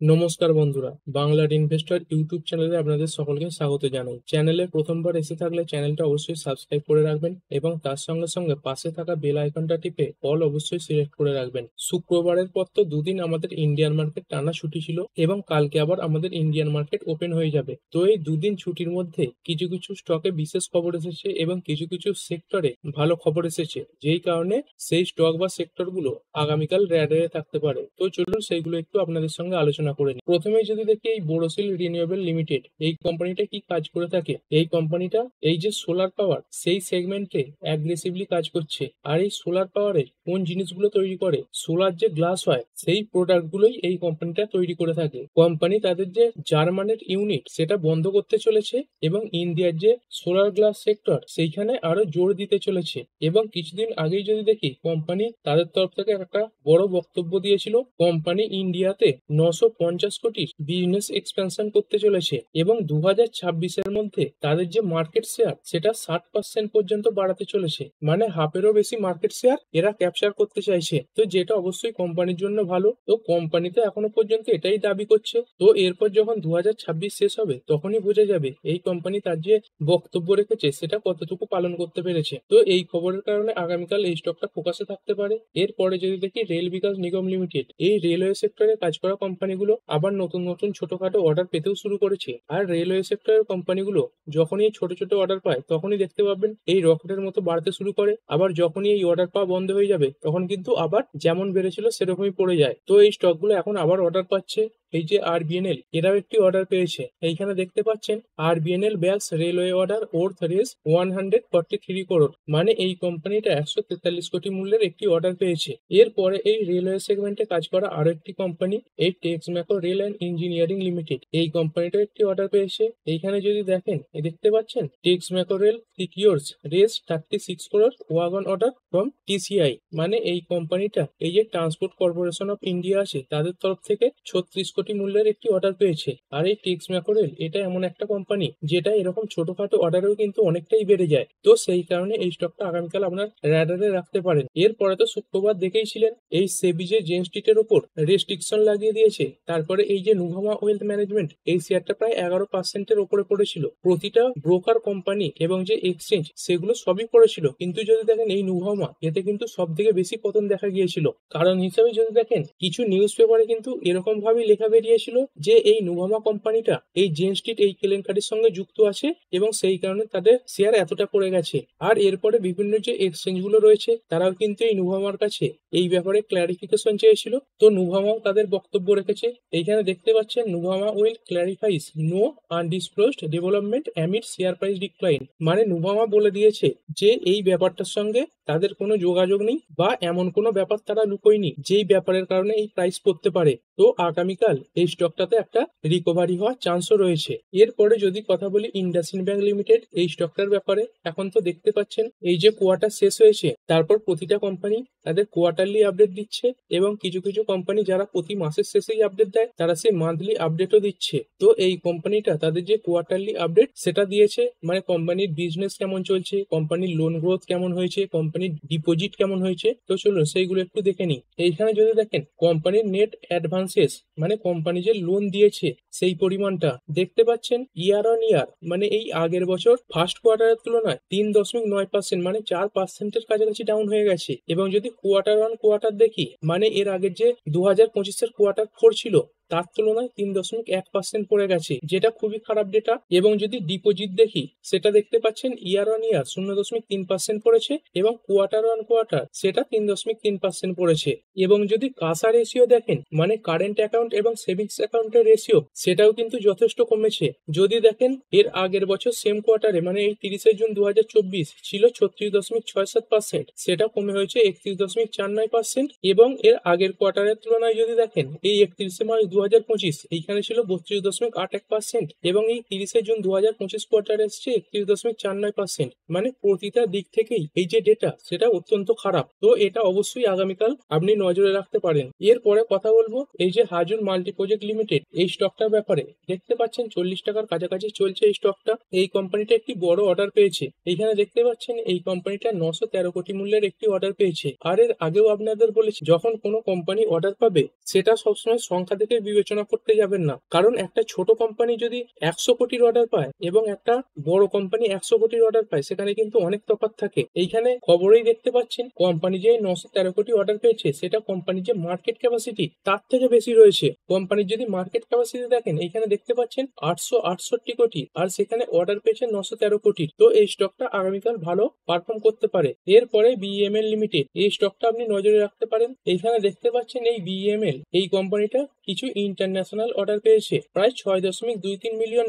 নমস্কার বন্ধুরা, বাংলার ইনভেস্টর ইউটিউব চ্যানেলে আপনাদের সকলকে স্বাগত জানাই। চ্যানেলে প্রথমবার এসে থাকলে চ্যানেলটা অবশ্যই সাবস্ক্রাইব করে রাখবেন এবং তার সঙ্গে সঙ্গে পাশে থাকা বেল আইকনটা টিপে অল অবশ্যই সিলেক্ট করে রাখবেন। শুক্রবারের পর তো দুদিন আমাদের ইন্ডিয়ান মার্কেট টানা ছুটি ছিল এবং কালকে আবার আমাদের ইন্ডিয়ান মার্কেট ওপেন হয়ে যাবে। তো এই দুদিন ছুটির মধ্যে কিছু কিছু স্টকে বিশেষ খবর এসেছে এবং কিছু কিছু সেক্টরে ভালো খবর এসেছে, যেই কারণে সেই স্টক বা সেক্টরগুলো আগামীকাল র্যাডারে থাকতে পারে। তো চলুন সেইগুলো একটু আপনাদের সঙ্গে আলোচনা করে নিই। প্রথমেই যদি দেখি এই বোরোসিল রিনিউয়েবল লিমিটেড, এই কোম্পানিটা কি কাজ করে থাকে। এই কোম্পানিটা এই যে সোলার পাওয়ার সেই সেগমেন্টে অ্যাগ্রেসিভলি কাজ করছে। আর এই সোলার পাওয়ারের কোন জিনিসগুলো তৈরি করে, সোলার যে গ্লাস হয় সেই প্রোডাক্ট গুলোই এই কোম্পানিটা তৈরি করে থাকে। কোম্পানি তাদের যে জার্মানের ইউনিট সেটা বন্ধ করতে চলেছে এবং ইন্ডিয়ার যে সোলার গ্লাস সেক্টর সেইখানে আরো জোর দিতে চলেছে। এবং কিছুদিন আগেই যদি দেখি, কোম্পানি তাদের তরফ থেকে একটা বড় বক্তব্য দিয়েছিল, কোম্পানি ইন্ডিয়াতে 950 কোটির বিজনেস এক্সপেনশন করতে চলেছে এবং 2026-এর মধ্যে তাদের যে মার্কেট শেয়ার সেটা 60% পর্যন্ত বাড়াতে চলেছে। মানে হাফেরও বেশি মার্কেট শেয়ার এরা ক্যাপচার করতে চাইছে। তো যেটা অবশ্যই কোম্পানির জন্য ভালো। তো কোম্পানি তো এখনো পর্যন্ত এটাই দাবি করছে। তো এরপর যখন 2026 শেষ হবে তখনই বোঝা যাবে এই কোম্পানি তার যে বক্তব্য রেখেছে সেটা কতটুকু পালন করতে পেরেছে। তো এই খবরের কারণে আগামীকাল এই স্টকটা ফোকাসে থাকতে পারে। এরপরে যদি দেখি রেল বিকাশ নিগম লিমিটেড, এই রেলওয়ে সেক্টরে কাজ করা কোম্পানিগুলো আবার নতুন নতুন ছোটখাটো অর্ডার পেতেও শুরু করেছে। আর রেলওয়ে সেক্টরের কোম্পানিগুলো যখনই ছোট ছোট অর্ডার পায় তখনই দেখতে পাবেন এই রকেটের মতো বাড়তে শুরু করে। আবার যখনই এই অর্ডার পাওয়া বন্ধ হয়ে যাবে তখন কিন্তু আবার যেমন বেড়েছিল সেরকমই পড়ে যায়। তো এই স্টকগুলো এখন আবার অর্ডার পাচ্ছে। এই যে আরবিএনএল, এরাও একটি অর্ডার পেয়েছে। এইখানে দেখতে পাচ্ছেন RBNL bags railway order worth race 143 crore, মানে এই কোম্পানিটা 143 কোটি মূল্যের একটি অর্ডার পেয়েছে। এরপরে এই রেলওয়ে সেগমেন্টে কাজ করা আরো একটি কোম্পানি, এই Texmaco rail and engineering limited, এই কোম্পানিটা একটি অর্ডার পেয়েছে। এইখানে যদি দেখেন, দেখতে পাচ্ছেন Texmaco rail সিকিউরস race 36 crore wagon order from টিসিআই, মানে এই কোম্পানিটা এই যে ট্রান্সপোর্ট কর্পোরেশন অফ ইন্ডিয়া আছে তাদের তরফ থেকে 36 কোটি মূল্যের একটি অর্ডার পেয়েছে। আর এই টেক্সম্যাকো রেল এটা এমন একটা কোম্পানি যেটা এরকম ছোটখাটো অর্ডারেও কিন্তু অনেকটাই বেড়ে যায়। তো সেই কারণে এই স্টকটা আগামীকাল আপনার র্যাডারে রাখতে পারেন। এরপরে তো শুক্রবার দেখেইছিলেন এই সেবি যে জেন স্ট্রিটের উপর রেস্ট্রিকশন লাগিয়ে দিয়েছে। তারপরে এই যে নুভামা ওয়েলথ ম্যানেজমেন্ট, এই শেয়ারটা প্রায় 11%-এর উপরে পড়েছিল। প্রতিটা ব্রোকার কোম্পানি এবং যে এক্সচেঞ্জ সেগুলো সবই পড়েছিল, কিন্তু যদি দেখেন এই নুভামা এতে কিন্তু সব থেকে বেশি পতন দেখা গিয়েছিল। কারণ হিসেবে যদি দেখেন, কিছু নিউজ পেপারে কিন্তু এরকম ভাবে লেখা বেরিয়েছিল যে এই নুভামা কোম্পানিটা এই জেন স্ট্রিট এই কেলেঙ্কারির সঙ্গে যুক্ত আছে এবং সেই কারণে তাদের শেয়ার এতটা পড়ে গেছে। আর এরপরে বিভিন্ন যে এক্সচেঞ্জ গুলো রয়েছে তারাও কিন্তু এই নুভামার কাছে এই ব্যাপারে ক্ল্যারিফিকেশন চেয়েছিল। তো নুভামাও তাদের বক্তব্য রেখেছে। এইখানে দেখতে পাচ্ছেন Nuvama will clarifies no undisclosed development amid share price decline, মানে নুভামা বলে দিয়েছে যে এই ব্যাপারটার সঙ্গে তাদের কোনো যোগাযোগ নেই বা এমন কোনো ব্যাপার তারা লুকোয়নি যেই ব্যাপারের কারণে এই প্রাইস পড়তে পারে। তো আগামীকাল এই স্টকটাতে একটা রিকভারি হওয়ার চান্সও রয়েছে। এরপরে যদি কথা বলি ইন্ডাসইন্ড ব্যাংক লিমিটেড, এই স্টকটার ব্যাপারে এখন তো দেখতে পাচ্ছেন এই যে কোয়ার্টার শেষ হয়েছে তারপর প্রতিটা কোম্পানি তাদের কোয়ার্টারলি আপডেট দিচ্ছে এবং কিছু কিছু কোম্পানি যারা প্রতি মাসের শেষেই আপডেট দেয় তারা সেই মান্থলি আপডেটও দিচ্ছে। তো এই কোম্পানিটা তাদের যে কোয়ার্টারলি আপডেট সেটা দিয়েছে, মানে কোম্পানির বিজনেস কেমন চলছে, কোম্পানির লোন গ্রোথ কেমন হয়েছে, কোম্পানির ডিপোজিট কেমন হয়েছে। তো চলুন সেইগুলো একটু দেখে নিই। এইখানে যদি দেখেন কোম্পানির নেট অ্যাডভান্সেস, মানে কোম্পানি যে লোন দিয়েছে সেই পরিমাণটা দেখতে পাচ্ছেন ইয়ার অন ইয়ার, মানে এই আগের বছর ফার্স্ট কোয়ার্টারের তুলনায় 3.9%, মানে 4%-এর কাছাকাছি ডাউন হয়ে গেছে। এবং যদি কোয়ার্টার অন কোয়ার্টার দেখি, মানে এর আগের যে 2025-এর কোয়ার্টার 4 ছিল তার তুলনায় 3.1% পড়ে গেছে, যেটা খুবই খারাপ ডেটা। এবং যদি ডিপোজিট দেখি সেটা দেখতে পাচ্ছেন ইয়ার অন ইয়ার 0.3% পড়েছে এবং কোয়ার্টার অন কোয়ার্টার সেটা 3.3% পড়েছে। এবং যদি কাসা রেশিও দেখেন, মানে কারেন্ট অ্যাকাউন্ট এবং সেভিংস অ্যাকাউন্টের রেশিও, সেটাও কিন্তু যথেষ্ট কমেছে। যদি দেখেন এর আগের বছর সেম কোয়ার্টারে, মানে এই 30শে জুন 2024 ছিল 36.67%, সেটা কমে হয়েছে 31.49%। এবং এর আগের কোয়ার্টারের তুলনায় যদি দেখেন এই 31শে মার্চ 2025 এইখানে ছিল 32.81% এবং এই 30শে জুন 2025 কোয়ার্টারে এসছে 31.49%। মানে প্রতিটা দিক থেকেই এই যে ডেটা সেটা অত্যন্ত খারাপ। তো এটা অবশ্যই আগামীকাল আপনি নজরে রাখতে পারেন। এরপরে কথা বলবো এই যে হাজুর মাল্টি প্রজেক্ট লিমিটেড, এই স্টকটার ব্যাপারে দেখতে পাচ্ছেন 40 টাকার কাছাকাছি চলছে এই স্টকটা। এই কোম্পানিটা একটি বড় অর্ডার পেয়েছে। এইখানে দেখতে পাচ্ছেন এই কোম্পানিটা 913 কোটি মূল্যের একটি অর্ডার পেয়েছে। আর এর আগেও আপনাদের বলেছি, যখন কোনো কোম্পানি অর্ডার পাবে সেটা সবসময় সংখ্যা থেকে বিবেচনা করতে যাবেন না, কারণ একটা ছোট কোম্পানি যদি 100 কোটির অর্ডার পায় এবং একটা বড় কোম্পানি 100 কোটির অর্ডার পায়, সেখানে কিন্তু অনেক তফাৎ থাকে। এইখানে খবরেই দেখতে পাচ্ছেন কোম্পানি যে 913 কোটি অর্ডার পেয়েছে, সেটা কোম্পানির যে মার্কেট ক্যাপাসিটি তার থেকে বেশি রয়েছে। কোম্পানির যদি মার্কেট ক্যাপাসিটি দেখেন, এইখানে দেখতে পাচ্ছেন 868 কোটি, আর সেখানে অর্ডার পেয়েছে 913 কোটির। তো এই স্টকটা আগামীকাল ভালো পারফর্ম করতে পারে। এরপরে বিএমএল লিমিটেড, এই স্টকটা আপনি নজরে রাখতে পারেন। এইখানে দেখতে পাচ্ছেন এই বিএমএল, এই কোম্পানিটা কিছু ইন্টারন্যাশনাল অর্ডার পেয়েছে প্রায় $6.23 মিলিয়ন,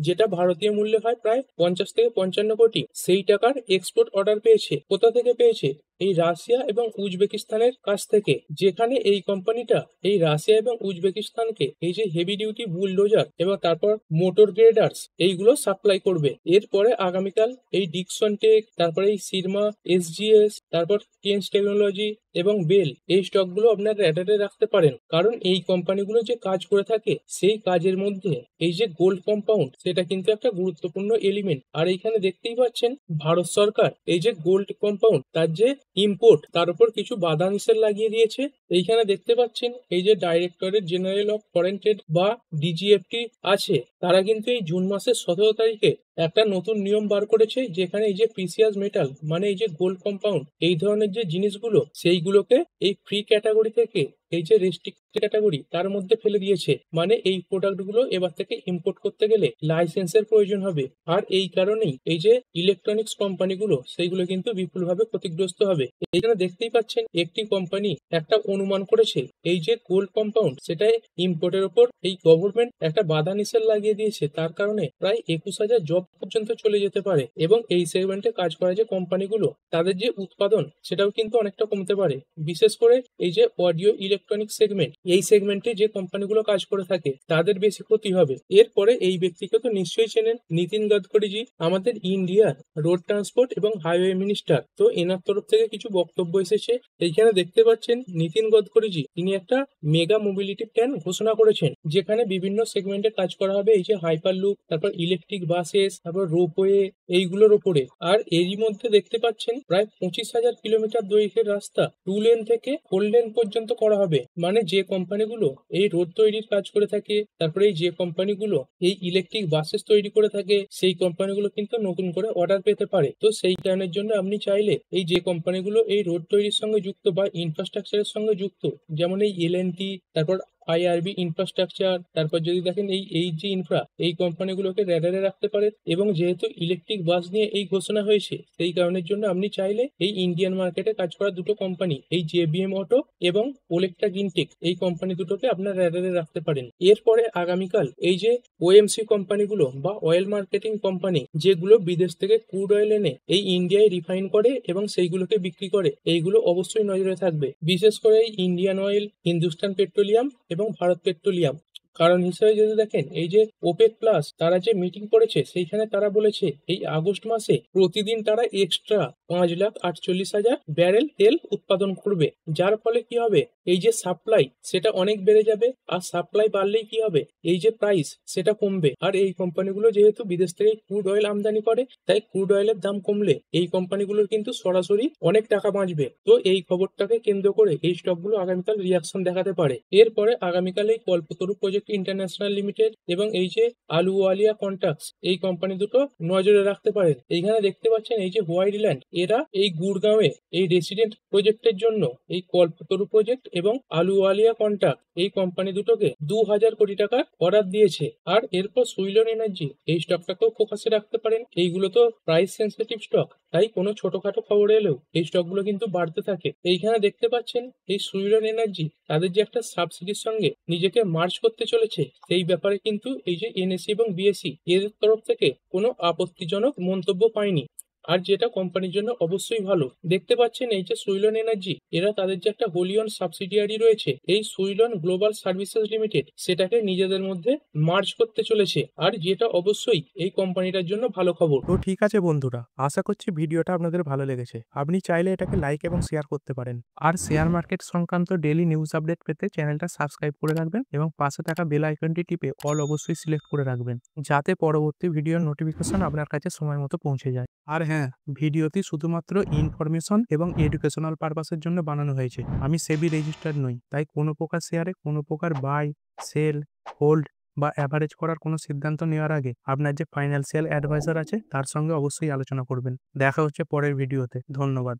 যেটা ভারতীয় মূল্যে হয় প্রায় 50 থেকে 55 কোটি। সেই টাকার এক্সপোর্ট অর্ডার পেয়েছে। কোথা থেকে পেয়েছে? এই রাশিয়া এবং উজবেকিস্তানের কাছ থেকে, যেখানে এই কোম্পানিটা এই রাশিয়া এবং উজবেকিস্তানকে এই যে হেভি ডিউটি বুলডোজার এবং তারপর মোটর গ্রেডার্স এইগুলো সাপ্লাই করবে। এরপরে আগামীকাল এই ডিকসন টেক, তারপরে এই সিরমা, এসজিএস, তারপর টেন্স টেকনোলজি এবং বেল, এই স্টকগুলো আপনার র্যাডারে রাখতে পারেন, কারণ এই কোম্পানিগুলো যে কাজ করে থাকে সেই কাজের মধ্যে এই যে গোল্ড কম্পাউন্ড, সেটা কিন্তু একটা গুরুত্বপূর্ণ এলিমেন্ট। আর এইখানে দেখতেই পাচ্ছেন ভারত সরকার এই যে গোল্ড কম্পাউন্ড তার যে ইম্পোর্ট, তার উপর কিছু বাধা নিষেধ লাগিয়ে দিয়েছে। এইখানে দেখতে পাচ্ছেন এই যে directorate general of foreign trade বা ডিজিএফটি আছে, তারা কিন্তু এই জুন মাসের 17 তারিখে একটা নতুন নিয়ম বার করেছে, যেখানে এই যে প্রিসিয়াস মেটাল মানে এই যে গোল্ড কম্পাউন্ড এই ধরনের যে জিনিসগুলো, সেইগুলোকে এই ফ্রি ক্যাটাগরি থেকে এই যে রেস্ট্রিক্টেড ক্যাটাগরি তার মধ্যে ফেলে দিয়েছে। মানে এই প্রোডাক্টগুলো এবার থেকে ইম্পোর্ট করতে গেলে লাইসেন্সের প্রয়োজন হবে। আর এই কারণেই এই যে ইলেকট্রনিক্স কোম্পানিগুলো সেইগুলো কিন্তু বিপুলভাবে ক্ষতিগ্রস্ত হবে। এখানে দেখতেই পাচ্ছেন একটি কোম্পানি একটা অনুমান করেছে এই যে গোল্ড কম্পাউন্ড সেটাই ইম্পোর্টের ওপর এই গভর্নমেন্ট একটা বাধা নিষেধ লাগিয়ে দিয়েছে, তার কারণে প্রায় 21,000 জব পর্যন্ত চলে যেতে পারে। এবং এই সেগমেন্টে কাজ করা যে কোম্পানিগুলো, তাদের যে উৎপাদন সেটাও কিন্তু অনেকটা কমতে পারে। বিশেষ করে এই যে অডিও ইলেকট্রনিক সেগমেন্ট, এই সেগমেন্টে যে কোম্পানিগুলো কাজ করে থাকে তাদের বেশি ক্ষতি হবে। এরপরে এই ব্যক্তিকে তো নিশ্চয়ই চেনেন, নীতিন গডকরিজি, আমাদের ইন্ডিয়ার রোড ট্রান্সপোর্ট এবং হাইওয়ে মিনিস্টার। তো এনার তরফ থেকে কিছু বক্তব্য এসেছে। এইখানে দেখতে পাচ্ছেন নীতিন গডকরিজি তিনি একটা মেগা মোবিলিটি প্ল্যান ঘোষণা করেছেন, যেখানে বিভিন্ন সেগমেন্টে কাজ করা হবে এই যে হাইপার লুপ, তারপর ইলেকট্রিক বাসেস, তারপর রোপওয়ে এইগুলোর ওপরে। আর এরই মধ্যে দেখতে পাচ্ছেন প্রায় 25,000 কিলোমিটার দৈর্ঘ্যের রাস্তা 2 লেন থেকে 4 লেন পর্যন্ত করা হবে। মানে যে কোম্পানিগুলো এই রোড তৈরির কাজ করে থাকে, তারপরে এই যে কোম্পানিগুলো এই ইলেকট্রিক বাসেস তৈরি করে থাকে, সেই কোম্পানিগুলো কিন্তু নতুন করে অর্ডার পেতে পারে। তো সেই কারণের জন্য আপনি চাইলে এই যে কোম্পানিগুলো এই রোড তৈরির সঙ্গে যুক্ত বা ইনফ্রাস্ট্রাকচারের সঙ্গে যুক্ত, যেমন এই এলএনটি, তারপর আইআরবি ইনফ্রাস্ট্রাকচার, তারপর যদি দেখেন এই এইচজি ইনফ্রা, এই কোম্পানিগুলোকে র্যাডারে রাখতে পারে। এবং যেহেতু ইলেকট্রিক বাস নিয়ে এই ঘোষণা হয়েছে, সেই কারণের জন্য আপনি চাইলে এই ইন্ডিয়ান মার্কেটে কাজ করা দুটো কোম্পানি এই জেবিএম অটো এবং ওলেক্ট্রা গ্রিনটেক, এই কোম্পানি দুটোকে আপনার র্যাডারে রাখতে পারেন। এরপরে আগামীকাল এই যে ওএমসি কোম্পানিগুলো বা অয়েল মার্কেটিং কোম্পানি, যেগুলো বিদেশ থেকে ক্রুড অয়েল এনে এই ইন্ডিয়ায় রিফাইন করে এবং সেইগুলোকে বিক্রি করে, এইগুলো অবশ্যই নজরে থাকবে। বিশেষ করে এই ইন্ডিয়ান অয়েল, হিন্দুস্তান পেট্রোলিয়াম এবং ভারত পেট্রোলিয়াম। কারণ হিসেবে যদি দেখেন এই যে ওপেক প্লাস তারা যে মিটিং করেছে, সেইখানে তারা বলেছে এই আগস্ট মাসে প্রতিদিন তারা এক্সট্রা 5,48,000 ব্যারেল তেল উৎপাদন করবে। যার ফলে কি হবে, এই যে সাপ্লাই সেটা অনেক বেড়ে যাবে। আর সাপ্লাই বাড়লেই কি হবে, এই যে প্রাইস সেটা কমবে। আর এই কোম্পানিগুলো যেহেতু বিদেশ থেকে ক্রুড অয়েল আমদানি করে, তাই ক্রুড অয়েলের দাম কমলে এই কোম্পানিগুলোর কিন্তু সরাসরি অনেক টাকা বাঁচবে। তো এই খবরটাকে কেন্দ্র করে এই স্টকগুলো আগামীকাল রিয়াকশন দেখাতে পারে। এরপরে আগামীকাল এই কল্পতরু প্রজেক্ট ইন্টারন্যাশনাল লিমিটেড এবং এই যে আলুওয়ালিয়া কন্ট্রাক্টস, এই কোম্পানি দুটো নজরে রাখতে পারেন। এইখানে দেখতে পাচ্ছেন এই যে হোয়াইটল্যান্ড, এরা এই গুড়গাঁওয়ে এই রেসিডেন্ট প্রজেক্টের জন্য এই কল্পতরু প্রজেক্ট এবং আলুওয়ালিয়া কন্ট্রাক্ট, এই কোম্পানি দুটোকে 2,000 কোটি টাকার অর্ডার দিয়েছে। আর এরপর সুইলন এনার্জি, এই স্টকটাকেও ফোকাসে রাখতে পারেন। এইগুলো তো প্রাইস সেন্সিটিভ স্টক, তাই কোনো ছোটখাটো খবর এলেও এই স্টকগুলো কিন্তু বাড়তে থাকে। এইখানে দেখতে পাচ্ছেন এই সুইলন এনার্জি তাদের যে একটা সাবসিডির সঙ্গে নিজেকে মার্জ করতে চলেছে, সেই ব্যাপারে কিন্তু এই যে এনএসি এবং বিএসসি এর তরফ থেকে কোনো আপত্তিজনক মন্তব্য পায়নি। আর যেটা কোম্পানির জন্য অবশ্যই ভালো। দেখতে পাচ্ছেন এই যে সুইলন এনার্জি, এরা তাদের যে একটা হোলিয়ন সাবসিডিয়ারি রয়েছে এই সুইলন গ্লোবাল সার্ভিসেস লিমিটেড, সেটাকে নিজেদের মধ্যে মার্জ করতে চলেছে। আর যেটা অবশ্যই এই কোম্পানিটার জন্য ভালো খবর। তো ঠিক আছে বন্ধুরা, আশা করছি ভিডিওটা আপনাদের ভালো লেগেছে। আপনি চাইলে এটাকে লাইক এবং শেয়ার করতে পারেন। আর শেয়ার মার্কেট সংক্রান্ত ডেইলি নিউজ আপডেট পেতে চ্যানেলটা সাবস্ক্রাইব করে রাখবেন এবং পাশে থাকা বেল আইকনটি টিপে অল অবশ্যই সিলেক্ট করে রাখবেন, যাতে পরবর্তী ভিডিওর নোটিফিকেশন আপনার কাছে সময় মতো পৌঁছে যায়। আর হ্যাঁ, ভিডিওটি শুধুমাত্র ইনফরমেশন এবং এডুকেশনাল পারপাসের জন্য বানানো হয়েছে। আমি সেবি রেজিস্টার্ড নই, তাই কোনো প্রকার শেয়ারে কোনো প্রকার বাই সেল, হোল্ড বা অ্যাভারেজ করার কোনো সিদ্ধান্ত নেওয়ার আগে আপনার যে ফাইন্যান্সিয়াল অ্যাডভাইজার আছে তার সঙ্গে অবশ্যই আলোচনা করবেন। দেখা হচ্ছে পরের ভিডিওতে। ধন্যবাদ।